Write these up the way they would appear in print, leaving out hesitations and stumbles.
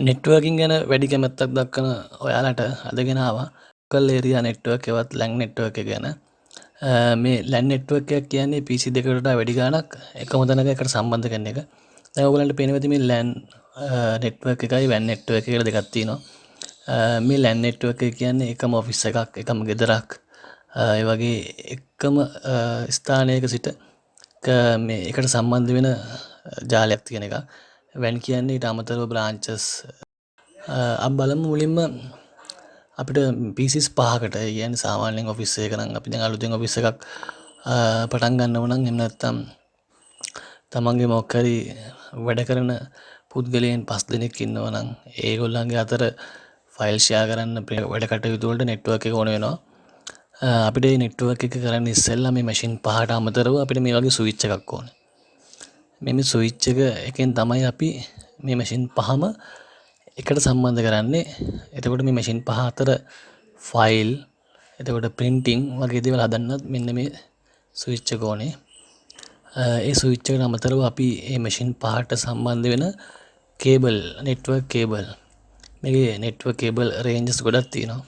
Networking ගැන වැඩි කැමැත්තක් දක්වන ඔයාලට අදගෙන ආවා කල් ඒරියා නෙට්වර්ක් එකවත් ලැන් නෙට්වර්ක් එක ගැන. මේ ලැන් නෙට්වර්ක් එකක් කියන්නේ PC දෙකට වඩා වැඩි ගාණක් එකම තැනක එකට සම්බන්ධ කරන එක. දැන් ඔයගලන්ට පේනවා ඇති මේ ලැන් නෙට්වර්ක් එකයි WAN නෙට්වර්ක් එක කියලා දෙකක් තියෙනවා. මේ ලැන් නෙට්වර්ක් එක කියන්නේ එකම ඔෆිස් එකක්, එකම ගෙදරක්, ඒ වගේ එකම ස්ථානයක සිට මේ එකට සම්බන්ධ වෙන ජාලයක් තියෙන එක. WAN කියන්නේ ඊට අමතරව බ්‍රාන්චස්. අපි බලමු මුලින්ම අපිට PCs 5කට කියන්නේ සාමාන්‍යයෙන් ඔෆිස් එකක නම් අපි දැන් අලුතෙන් ඔෆිස් එකක් පටන් ගන්නව නම් එහෙම නැත්නම් තමන්ගේ මොකක් හරි වැඩ කරන පුද්ගලයන් 5 දෙනෙක් ඉන්නවා නම් ඒගොල්ලන්ගේ අතර ෆයිල් ෂෙයා කරන්න වැඩ කටයුතු වලට නෙට්වර්ක් එක ඕන වෙනවා. අපිට මේ නෙට්වර්ක් එක කරන්න ඉස්සෙල්ලා මේ මැෂින් 5ට අමතරව අපිට මේ වගේ ස්විච් එකක් ඕනේ. මේ ස්විච් එක එකෙන් තමයි අපි මේ මැෂින් 5ම එකට සම්බන්ධ කරන්නේ. එතකොට මේ මැෂින් 5 අතර ෆයිල්, එතකොට printing වගේ දේවල් හදන්නත් මෙන්න මේ ස්විච් එක ඕනේ. ඒ ස්විච් එකට අමතරව අපි මේ මැෂින් 5ට සම්බන්ධ වෙන කේබල්, නෙට්වර්ක් කේබල්, මේකේ නෙට්වර්ක් කේබල් රේන්ජස් ගොඩක් තියෙනවා.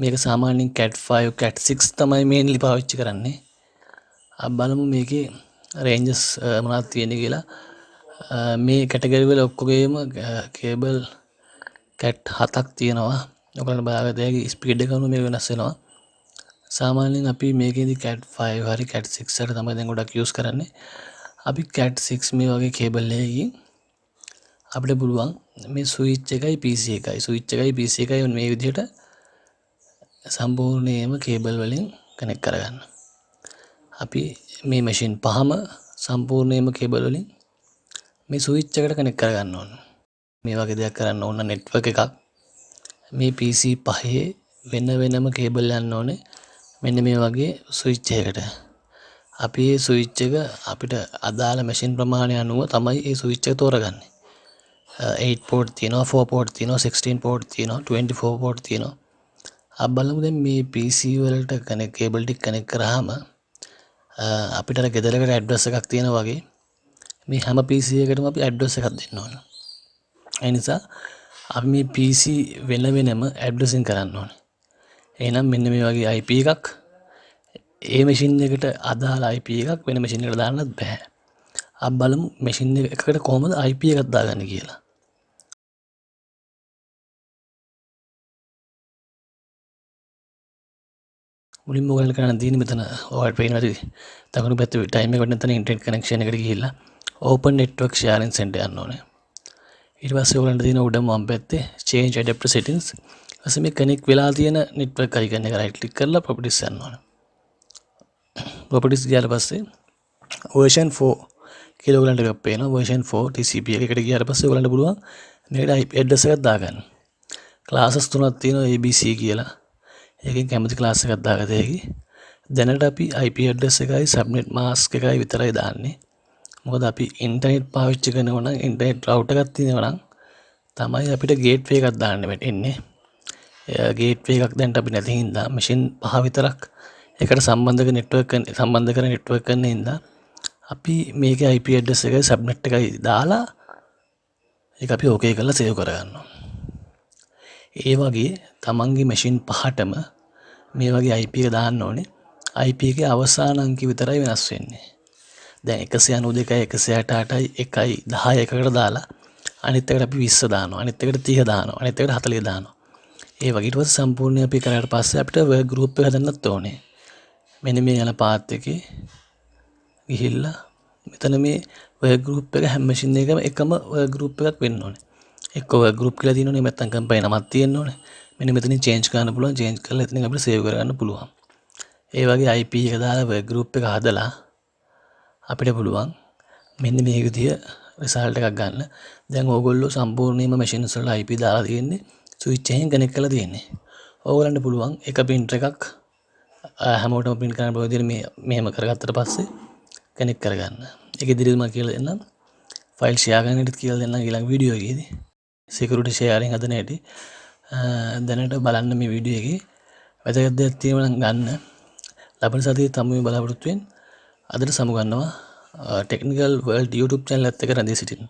මේක සාමාන්‍යයෙන් cat5 cat6 තමයි මේන්ලි පාවිච්චි කරන්නේ. අපි බලමු මේකේ රේන්ජස් මොනවද තියෙන්නේ කියලා. මේ කැටගරි වල ඔක්කොගේම කේබල් cat 7ක් තියෙනවා. ඔයගොල්ලෝ බලාගත්ත හැකි ස්පීඩ් එක අනුව මේක වෙනස් වෙනවා. සාමාන්‍යයෙන් අපි මේකේදී cat5 හරි cat6 හරි තමයි දැන් ගොඩක් යූස් කරන්නේ. අපි cat6 මේ වගේ කේබල් එකකින් අපිට පුළුවන් මේ ස්විච් එකයි PC එකයි ස්විච් එකයි PC එකයි මේ විදිහට සම්පූර්ණයෙන්ම කේබල් වලින් කනෙක්ට් කරගන්න. අපි මේ මැෂින් 5ම සම්පූර්ණයෙන්ම කේබල් වලින් මේ ස්විච් එකට කනෙක්ට් කරගන්න ඕන. මේ වගේ දෙයක් කරන්න ඕන නෙට්වර්ක් එකක් මේ PC 5 වෙන වෙනම කේබල් යන්න ඕනේ. මෙන්න මේ වගේ ස්විච් එකකට. අපි මේ ස්විච් එක අපිට අදාළ මැෂින් ප්‍රමාණය අනුව තමයි මේ ස්විච් එක තෝරගන්නේ. 8 port තියෙනවා, 4 port තියෙනවා, 16 port තියෙනවා, 24 port තියෙනවා. අපි බලමු දැන් මේ PC වලට කේබල් ටික කනෙක්ට් කරාම අපිට අර ගෙදරකට ඇඩ්‍රස් එකක් තියෙනවා වගේ මේ හැම PC එකකටම අපි ඇඩ්‍රස් එකක් දෙන්න ඕන. ඒ නිසා අපි මේ PC වෙන වෙනම ඇඩ්‍රසින් කරන්න ඕනේ. එහෙනම් මෙන්න මේ වගේ IP එකක් ඒ මැෂින් එකට අදාළ IP එකක් වෙන මැෂින් එකට දාන්නත් බෑ. අපි බලමු මැෂින් එකකට කොහොමද IP එකක් දාගන්නේ කියලා. මුලින්ම ඔයාලට කරන්න තියෙන්නේ මෙතන ඔයාලට පේනවා ඇති දකුණු පැත්තේ ටයිම් එක වටන තැන ඉන්ටර්නෙට් කනෙක්ෂන් එකට ගිහිල්ලා ඕපන් නෙට්වර්ක් ෂෙයාරින් සෙන්ටර් යන්න ඕනේ. ඊට පස්සේ ඔයාලන්ට තියෙන උඩම වම් පැත්තේ change adapter settings. ඊපස්සේ මේ කනෙක්ට් වෙලා තියෙන නෙට්වර්ක් අයිකන් එක රයිට් ක්ලික් කරලා properties යන්න ඕනේ. properties ගියාට පස්සේ version 4 කියලා ඔයාලන්ට එකක් පේනවා. version 4 TCP එකකට ගියාට පස්සේ ඔයාලන්ට පුළුවන් මේකට IP address එකක් දාගන්න. classes තුනක් තියෙනවා ABC කියලා. ඒකෙන් කැමති ක්ලාස් එකක් දාගත හැකි. දැනට අපි IP address එකයි subnet mask එකයි විතරයි දාන්නේ. මොකද අපි ඉන්ටර්නෙට් පාවිච්චි කරනවා නම් ඉන්ටර්නෙට් රවුටර් එකක් තියෙනවා නම් තමයි අපිට ගේට්වේ එකක් දාන්න වෙන්නේ. ගේට්වේ එකක් දැන් අපි නැති හින්දා මැෂින් 5 විතරක් එකට සම්බන්ධ කරන නෙට්වර්ක් කරන හින්දා අපි මේකේ IP address එකයි subnet එකයි දාලා ඒක අපි ඕකේ කරලා සේව් කරගන්නවා. ඒ වගේ තමන්ගේ මැෂින් 5ටම මේ වගේ IP එක දාන්න ඕනේ. IP එකේ අවසාන අංක විතරයි වෙනස් වෙන්නේ. දැන් 192යි 168යි 1යි 10යි එකකට දාලා අනිත් එකට අපි 20 දානවා. අනිත් එකට 30 දානවා. අනිත් එකට 40 දානවා. ඒ වගේ ඊට පස්සේ සම්පූර්ණ අපි කරාට පස්සේ අපිට වර්ක් ගෲප් එක හදන්නත් ඕනේ. මෙන්න මේ යන පාත් එකේ ගිහිල්ලා මෙතන මේ වර්ක් ගෲප් එක හැම මැෂින් එකකම එකම වර්ක් ගෲප් එකක් වෙන්න ඕනේ. එක්ක වර්ක් ගෲප් කියලා තියෙනවනේ නැත්නම් කම්පැනි නමක් තියෙන්න ඕනේ. මෙන්න මෙතනින් චේන්ජ් කරන්න පුළුවන්. චේන්ජ් කරලා එතනින් අපිට සේව් කරගන්න පුළුවන්. ඒ වගේ IP එක දාලා වර්ක් ගෲප් එක හදලා අපිට පුළුවන් මෙන්න මේ විදිය රිසල්ට් එකක් ගන්න. දැන් ඕගොල්ලෝ සම්පූර්ණයෙන්ම මැෂින්ස් වල IP දාලා තියෙන්නේ ස්විච් එකෙන් කනෙක්ට් කරලා තියෙන්නේ. ඕගොල්ලන්ට පුළුවන් එක printer එකක් හැමෝටම print කරන්න පුළුවන් විදිහට මෙහෙම කරගත්තට පස්සේ කනෙක්ට් කරගන්න. ඒක ඉදිරියට මම කියලා දෙන්නම්. ෆයිල් ෂෙයා කරන හැටි කියලා දෙන්නම් ඊළඟ වීඩියෝ එකේදී. security sharing හදන හැටි දැනට බලන්න මේ වීඩියෝ එකේ වැදගත් දෙයක් තියෙනවා නම් ගන්න. ලබන සතියේ තමයි බලාපොරොත්තු වෙන්නේ. අදට සමුගන්නවා ටෙක්නිකල් වර්ල්ඩ් YouTube channel එකත් එක්ක රැඳී සිටින්න.